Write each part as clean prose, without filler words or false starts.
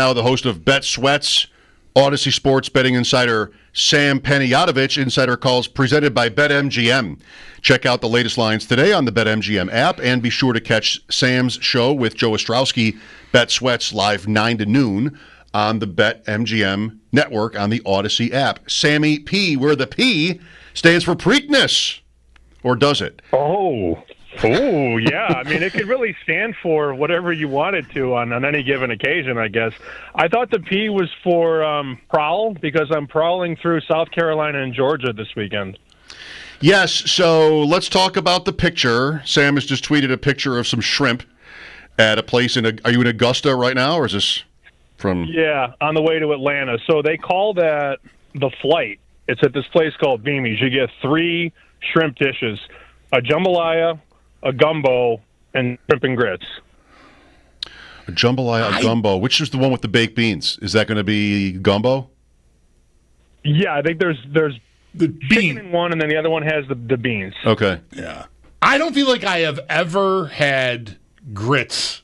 now the host of Bet Sweats, Odyssey Sports betting insider Sam Panayotovich. Insider calls presented by BetMGM. Check out the latest lines today on the BetMGM app, and be sure to catch Sam's show with Joe Ostrowski, Bet Sweats, live 9 to noon on the BetMGM network on the Odyssey app. Sammy P, where the P stands for Preakness. Or does it? Oh, yeah. I mean, it could really stand for whatever you wanted to on any given occasion, I guess. I thought the P was for prowl, because I'm prowling through South Carolina and Georgia this weekend. Yes, so let's talk about the picture. Sam has just tweeted a picture of some shrimp at a place are you in Augusta right now, or is this from... Yeah, on the way to Atlanta. So they call that the flight. It's at this place called Beamy's. You get 3 shrimp dishes, a jambalaya, a gumbo, and shrimp and grits. A jambalaya, a gumbo. Which is the one with the baked beans? Is that going to be gumbo? Yeah, I think there's the chicken in one, and then the other one has the beans. Okay. Yeah. I don't feel like I have ever had grits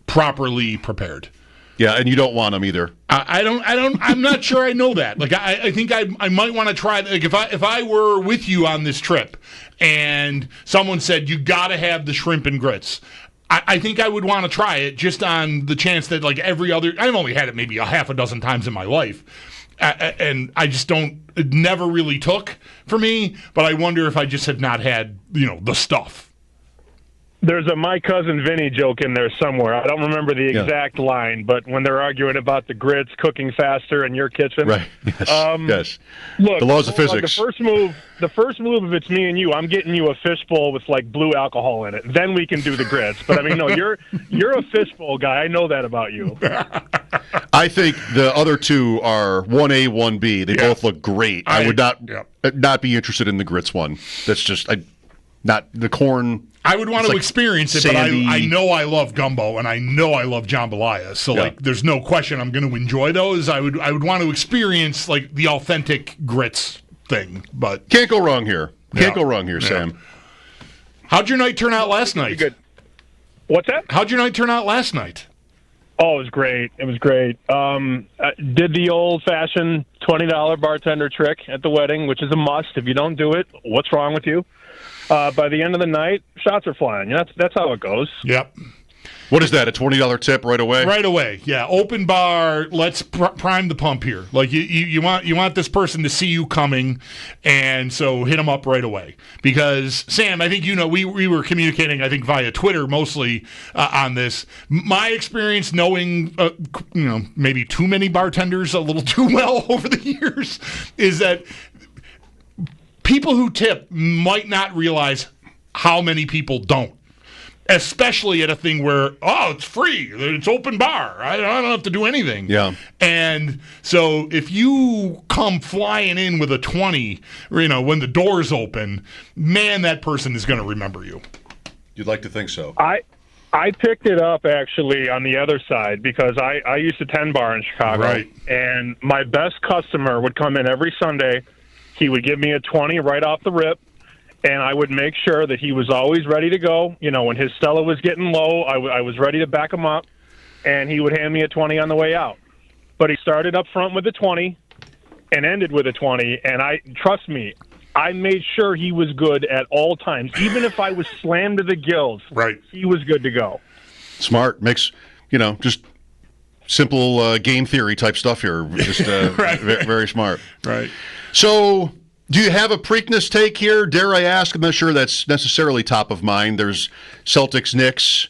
properly prepared. Yeah, and you don't want them either. I'm not sure I know that. Like, I think I might want to try. Like, if I were with you on this trip and someone said you got to have the shrimp and grits, I think I would want to try it, just on the chance that, like, I've only had it maybe a half a dozen times in my life, and I just don't. It never really took for me. But I wonder if I just have not had the stuff. There's a My Cousin Vinny joke in there somewhere. I don't remember the exact line, but when they're arguing about the grits cooking faster in your kitchen. Right. Yes. Look, the laws of physics. The first move, if it's me and you, I'm getting you a fishbowl with, like, blue alcohol in it. Then we can do the grits. But, I mean, no, you're a fishbowl guy. I know that about you. I think the other two are 1A, 1B. They both look great. I would not be interested in the grits one. That's just not the corn. I would want to experience it, sandy. But I know I love gumbo, and I know I love jambalaya. So, like, there's no question I'm going to enjoy those. I would want to experience, like, the authentic grits thing. But can't go wrong here. Can't go wrong here, Sam. How'd your night turn out last night? Good. What's that? How'd your night turn out last night? Oh, it was great. It was great. Did the old-fashioned $20 bartender trick at the wedding, which is a must. If you don't do it, what's wrong with you? By the end of the night, shots are flying. That's how it goes. Yep. What is that, a $20 tip right away? Right away, yeah. Open bar, let's prime the pump here. Like, you want this person to see you coming, and so hit them up right away. Because, Sam, I think we were communicating, I think, via Twitter mostly on this. My experience knowing, maybe too many bartenders a little too well over the years is that people who tip might not realize how many people don't. Especially at a thing where, it's free, it's open bar, I don't have to do anything. Yeah. And so if you come flying in with a 20, when the doors open, man, that person is going to remember you. You'd like to think so. I picked it up, actually, on the other side, because I used to 10 bar in Chicago. Right. And my best customer would come in every Sunday. He would give me a 20 right off the rip, and I would make sure that he was always ready to go. When his Stella was getting low, I was ready to back him up, and he would hand me a 20 on the way out. But he started up front with a 20 and ended with a 20, and trust me, I made sure he was good at all times. Even if I was slammed to the gills, right, he was good to go. Smart. Makes, just simple game theory type stuff here. Just right. Very smart. Right. So, do you have a Preakness take here? Dare I ask? I'm not sure that's necessarily top of mind. There's Celtics, Knicks.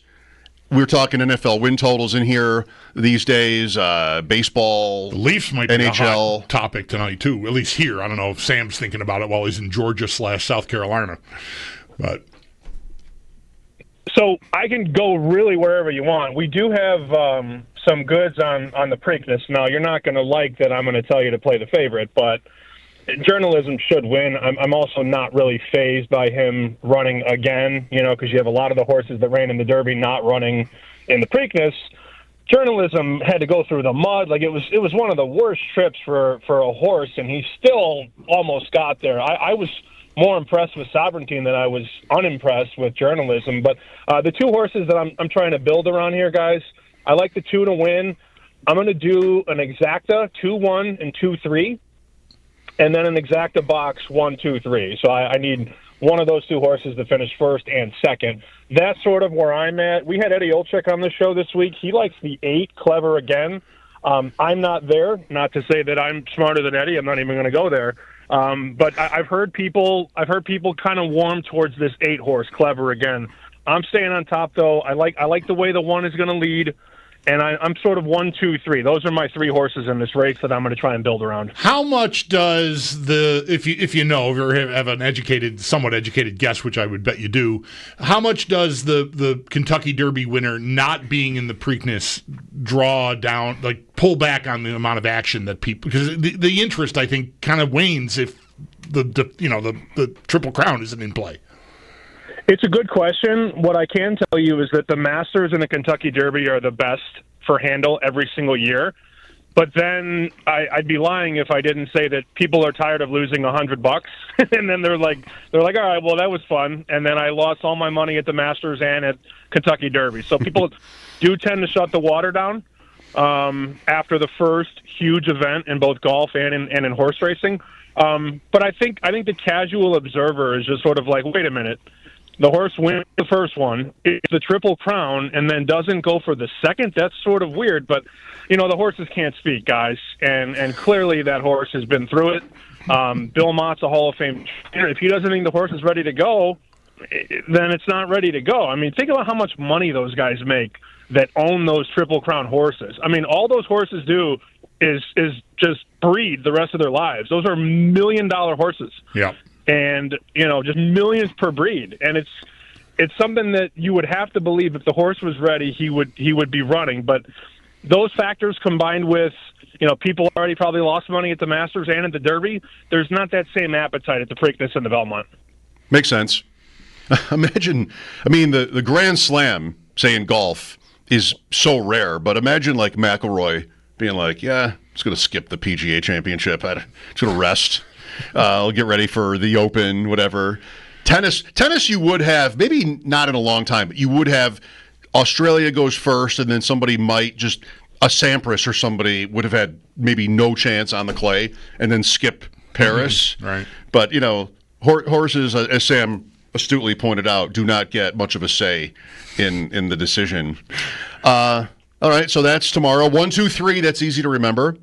We're talking NFL win totals in here these days. Baseball, the Leafs might be NHL. a hot topic tonight too. At least here. I don't know if Sam's thinking about it while he's in Georgia/South Carolina. But so I can go really wherever you want. We do have some goods on the Preakness. Now, you're not going to like that I'm going to tell you to play the favorite, but journalism should win. I'm also not really fazed by him running again, because you have a lot of the horses that ran in the Derby not running in the Preakness. Journalism had to go through the mud. Like, it was one of the worst trips for a horse, and he still almost got there. I was more impressed with Sovereignty than I was unimpressed with journalism. But the two horses that I'm trying to build around here, guys, I like the two to win. I'm going to do an exacta 2-1 and 2-3, and then an exacta box 1-2-3. So I need one of those two horses to finish first and second. That's sort of where I'm at. We had Eddie Olczyk on the show this week. He likes the 8, Clever Again. I'm not there. Not to say that I'm smarter than Eddie. I'm not even going to go there. But I've heard people kind of warm towards this 8 horse, Clever Again. I'm staying on top though. I like the way the 1 is going to lead. And I'm sort of 1, 2, 3. Those are my 3 horses in this race that I'm going to try and build around. How much does if you know, or have an somewhat educated guess, which I would bet you do, how much does the Kentucky Derby winner not being in the Preakness draw down, like pull back on the amount of action that people, because the interest I think kind of wanes if the Triple Crown isn't in play. It's a good question. What I can tell you is that the Masters and the Kentucky Derby are the best for handle every single year. But then I'd be lying if I didn't say that people are tired of losing $100, and then they're like, all right, well that was fun, and then I lost all my money at the Masters and at Kentucky Derby. So people do tend to shut the water down after the first huge event in both golf and in horse racing. But I think the casual observer is just sort of like, wait a minute. The horse wins the first one, it's the Triple Crown, and then doesn't go for the second. That's sort of weird, but, the horses can't speak, guys, and clearly that horse has been through it. Bill Mott's a Hall of Fame trainer. If he doesn't think the horse is ready to go, then it's not ready to go. I mean, think about how much money those guys make that own those Triple Crown horses. I mean, all those horses do is just breed the rest of their lives. Those are $1 million horses. Yeah. And, just millions per breed. And it's something that you would have to believe if the horse was ready, he would be running. But those factors combined with, people already probably lost money at the Masters and at the Derby, there's not that same appetite at the Preakness and the Belmont. Makes sense. Imagine, the Grand Slam, say in golf, is so rare, but imagine like McIlroy being like, yeah, just going to skip the PGA Championship. I'm just going to rest. I'll get ready for the Open, whatever. Tennis, you would have, maybe not in a long time, but you would have Australia goes first, and then somebody might just, a Sampras or somebody would have had maybe no chance on the clay, and then skip Paris. Mm-hmm. Right. But, horses, as Sam astutely pointed out, do not get much of a say in the decision. All right, so that's tomorrow. 1, 2, 3, that's easy to remember.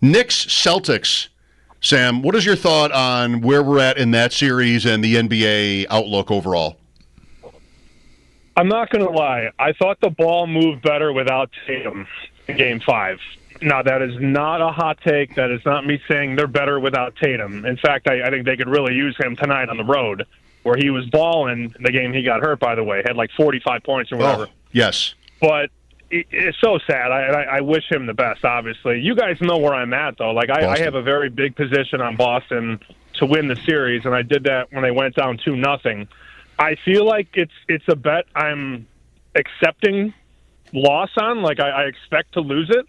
Knicks Celtics. Sam, what is your thought on where we're at in that series and the NBA outlook overall? I'm not going to lie. I thought the ball moved better without Tatum in Game 5. Now, that is not a hot take. That is not me saying they're better without Tatum. In fact, I think they could really use him tonight on the road, where he was balling the game he got hurt, by the way. Had like 45 points or whatever. Oh, yes. But it's so sad. I wish him the best, obviously. You guys know where I'm at, though. Like, I have a very big position on Boston to win the series, and I did that when they went down 2-0. I feel like it's a bet I'm accepting loss on. Like, I expect to lose it.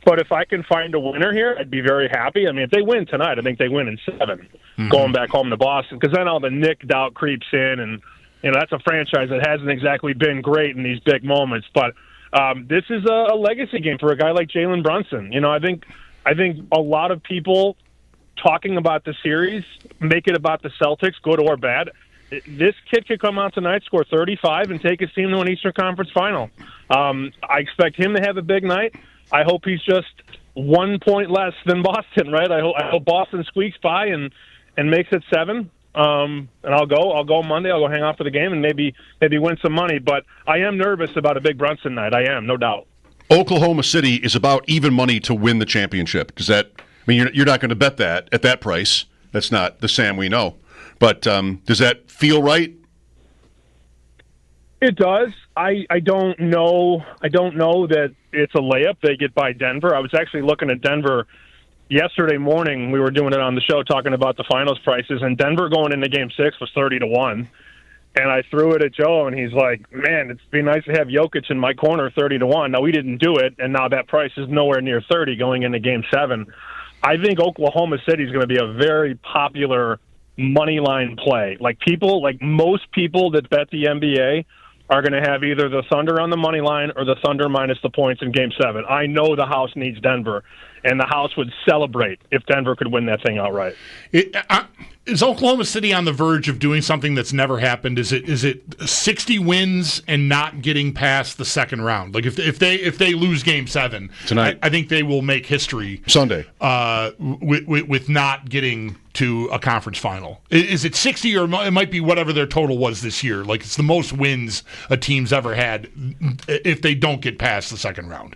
But if I can find a winner here, I'd be very happy. I mean, if they win tonight, I think they win in 7, going back home to Boston. Because then all the Nick doubt creeps in, and, that's a franchise that hasn't exactly been great in these big moments. But this is a legacy game for a guy like Jalen Brunson. I think a lot of people talking about the series make it about the Celtics, good or bad. This kid could come out tonight, score 35, and take his team to an Eastern Conference final. I expect him to have a big night. I hope he's just 1 point less than Boston, right? I hope Boston squeaks by and makes it 7. And I'll go Monday. I'll go hang out for the game and maybe win some money. But I am nervous about a big Brunson night. I am, no doubt. Oklahoma City is about even money to win the championship. Does that? You're not going to bet that at that price. That's not the Sam we know. But does that feel right? It does. I don't know. I don't know that it's a layup. They get by Denver. I was actually looking at Denver yesterday morning. We were doing it on the show talking about the finals prices, and Denver going into Game 6 was 30-1. And I threw it at Joe, and he's like, man, it'd be nice to have Jokic in my corner 30-1. Now, we didn't do it, and now that price is nowhere near 30 going into Game 7. I think Oklahoma City is going to be a very popular money line play. Like most people that bet the NBA are going to have either the Thunder on the money line or the Thunder minus the points in Game 7. I know the house needs Denver, and the house would celebrate if Denver could win that thing outright. Is Oklahoma City on the verge of doing something that's never happened? Is it 60 wins and not getting past the second round? Like if they lose Game 7 tonight, I think they will make history Sunday with not getting to a conference final. Is it 60 or it might be whatever their total was this year? Like it's the most wins a team's ever had if they don't get past the second round.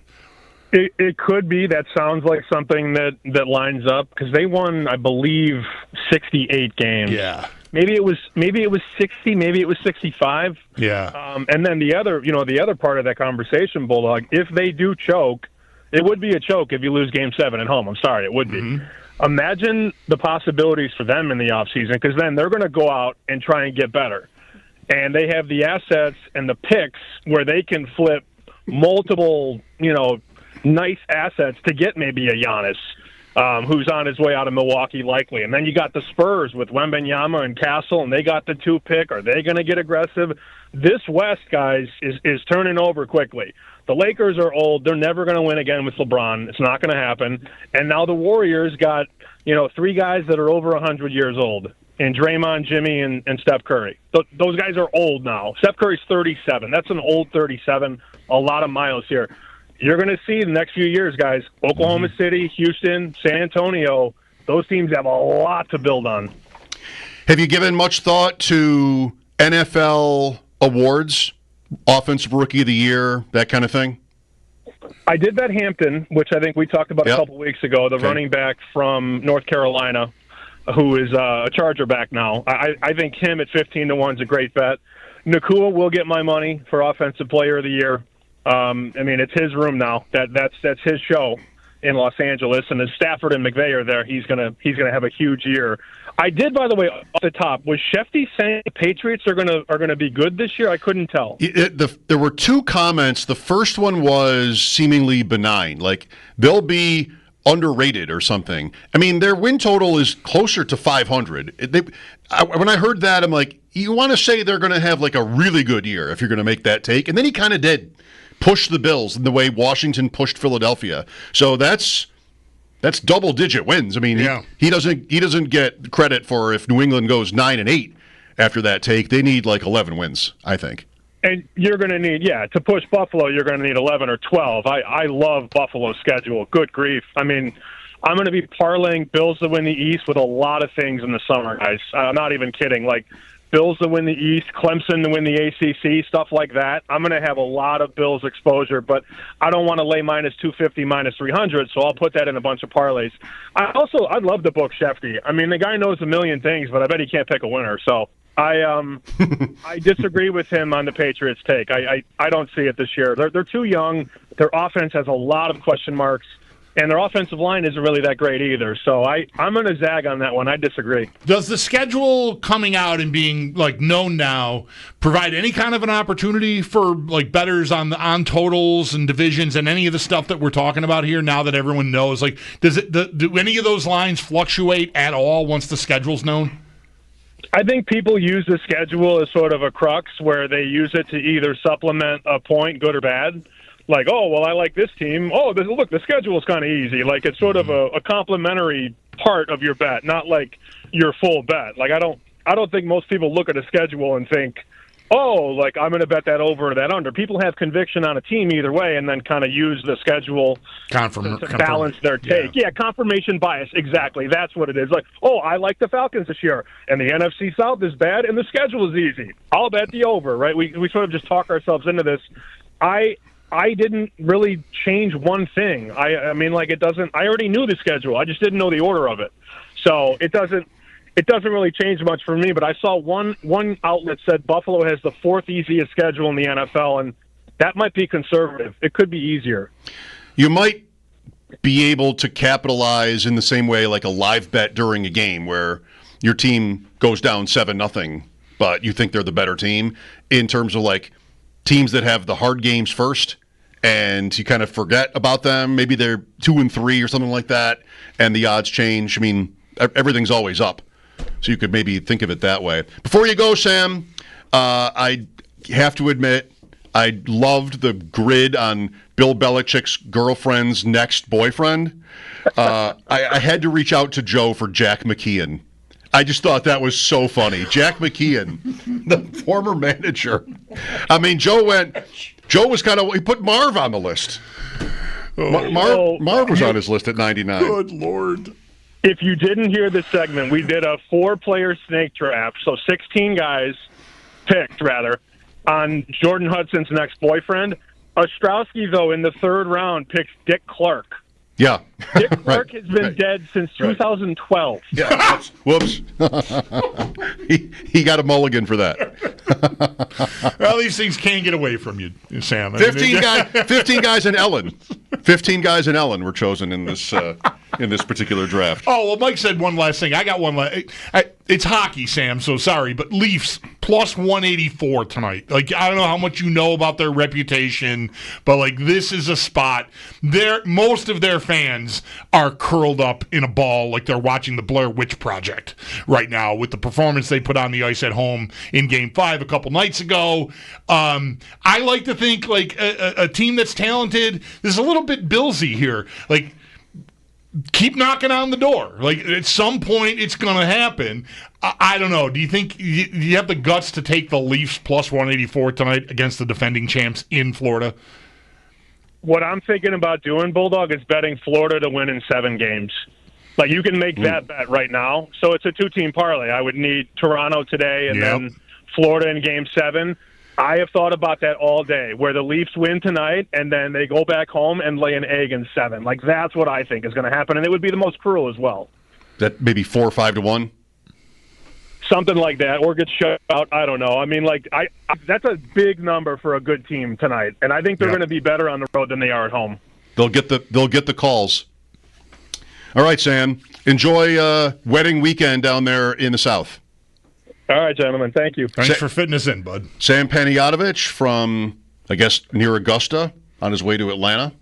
It could be. That sounds like something that lines up because they won, I believe, 68 games. Yeah. Maybe it was 60. Maybe it was 65. Yeah. And then the other part of that conversation, Bulldog, if they do choke, it would be a choke if you lose Game 7 at home. I'm sorry, it would be. Mm-hmm. Imagine the possibilities for them in the offseason because then they're going to go out and try and get better. And they have the assets and the picks where they can flip multiple, nice assets to get maybe a Giannis who's on his way out of Milwaukee likely. And then you got the Spurs with Wembanyama and Castle, and they got the 2 pick. Are they going to get aggressive? This West, guys, is turning over quickly. The Lakers are old. They're never going to win again with LeBron. It's not going to happen. And now the Warriors got, 3 guys that are over 100 years old. And Draymond, Jimmy, and Steph Curry. Those guys are old now. Steph Curry's 37. That's an old 37. A lot of miles here. You're going to see the next few years, guys, Oklahoma City, Houston, San Antonio, those teams have a lot to build on. Have you given much thought to NFL awards, Offensive Rookie of the Year, that kind of thing? I did that Hampton, which I think we talked about a couple weeks ago, the running back from North Carolina, who is a Charger back now. I think him at 15-1 is a great bet. Nakua will get my money for Offensive Player of the Year. It's his room now. That's his show in Los Angeles, and as Stafford and McVay are there, he's gonna have a huge year. I did, by the way, off the top. Was Shefty saying the Patriots are gonna be good this year? I couldn't tell. There were 2 comments. The first one was seemingly benign, like they'll be underrated or something. I mean, their win total is closer to 500. When I heard that, I'm like, you want to say they're going to have like a really good year if you're going to make that take, and then he kind of did. Push the Bills in the way Washington pushed Philadelphia. So that's double-digit wins. I mean, he doesn't get credit for if New England goes 9-8 after that take. They need like 11 wins, I think. And you're going to need, to push Buffalo, you're going to need 11 or 12. I love Buffalo's schedule. Good grief. I mean, I'm going to be parlaying Bills to win the East with a lot of things in the summer, guys. I'm not even kidding. Like, Bills to win the East, Clemson to win the ACC, stuff like that. I'm going to have a lot of Bills exposure, but I don't want to lay minus 250, minus 300, so I'll put that in a bunch of parlays. I'd love to book Shefty. I mean, the guy knows a million things, but I bet he can't pick a winner. So I disagree with him on the Patriots take. I don't see it this year. They're too young. Their offense has a lot of question marks. And their offensive line isn't really that great either. So I'm going to zag on that one. I disagree. Does the schedule coming out and being like known now provide any kind of an opportunity for like bettors on totals and divisions and any of the stuff that we're talking about here now that everyone knows? Like, do any of those lines fluctuate at all once the schedule's known? I think people use the schedule as sort of a crux where they use it to either supplement a point, good or bad. Like, oh, well, I like this team. Oh, look, the schedule is kind of easy. Like, it's sort of a complementary part of your bet, not like your full bet. Like, I don't think most people look at a schedule and think, oh, like, I'm going to bet that over or that under. People have conviction on a team either way and then kind of use the schedule to balance their take. Yeah, confirmation bias, exactly. That's what it is. Like, oh, I like the Falcons this year, and the NFC South is bad, and the schedule is easy. I'll bet the over, right? We sort of just talk ourselves into this. I didn't really change one thing. I mean, like, it doesn't. I already knew the schedule. I just didn't know the order of it. So it doesn't really change much for me. But I saw one outlet said Buffalo has the 4th easiest schedule in the NFL, and that might be conservative. It could be easier. You might be able to capitalize in the same way like a live bet during a game where your team goes down 7-0, but you think they're the better team in terms of like teams that have the hard games first, and you kind of forget about them. Maybe they're 2-3 or something like that, and the odds change. I mean, everything's always up, so you could maybe think of it that way. Before you go, Sam, I have to admit, I loved the grid on Bill Belichick's girlfriend's next boyfriend. I had to reach out to Joe for Jack McKeon. I just thought that was so funny. Jack McKeon, the former manager. I mean, Joe was he put Marv on the list. Marv was on his list at 99. Good Lord. If you didn't hear this segment, we did a 4-player snake draft, so 16 guys picked, on Jordan Hudson's next boyfriend. Ostrowski, though, in the 3rd round, picks Dick Clark. Yeah. Dick Clark has been dead since 2012. Yeah. Whoops. he got a mulligan for that. Well, these things can't get away from you, Sam. 15 guys in Ellen. 15 guys in Ellen were chosen in this particular draft. Oh, well, Mike said one last thing. I got one last. It's hockey, Sam, so sorry, but Leafs plus 184 tonight. Like, I don't know how much you know about their reputation, but, like, this is a spot. Most of their fans are curled up in a ball like they're watching the Blair Witch Project right now with the performance they put on the ice at home in Game 5 a couple nights ago. I like to think, like, a team that's talented, there's a little bit Billsy here. Like, keep knocking on the door. Like, at some point, it's going to happen. I don't know. Do you think you have the guts to take the Leafs plus 184 tonight against the defending champs in Florida? What I'm thinking about doing, Bulldog, is betting Florida to win in 7 games. Like, you can make that bet right now. So it's a 2-team parlay. I would need Toronto today and then Florida in Game 7. I have thought about that all day, where the Leafs win tonight and then they go back home and lay an egg in 7. Like, that's what I think is going to happen, and it would be the most cruel as well. That maybe 4 or 5 to 1? Something like that, or get shut out. I don't know. I mean, like, that's a big number for a good team tonight, and I think they're going to be better on the road than they are at home. They'll get the calls. All right, Sam. Enjoy wedding weekend down there in the South. All right, gentlemen. Thank you. Thanks for fitting us in, bud. Sam Panayotovich from, I guess, near Augusta on his way to Atlanta.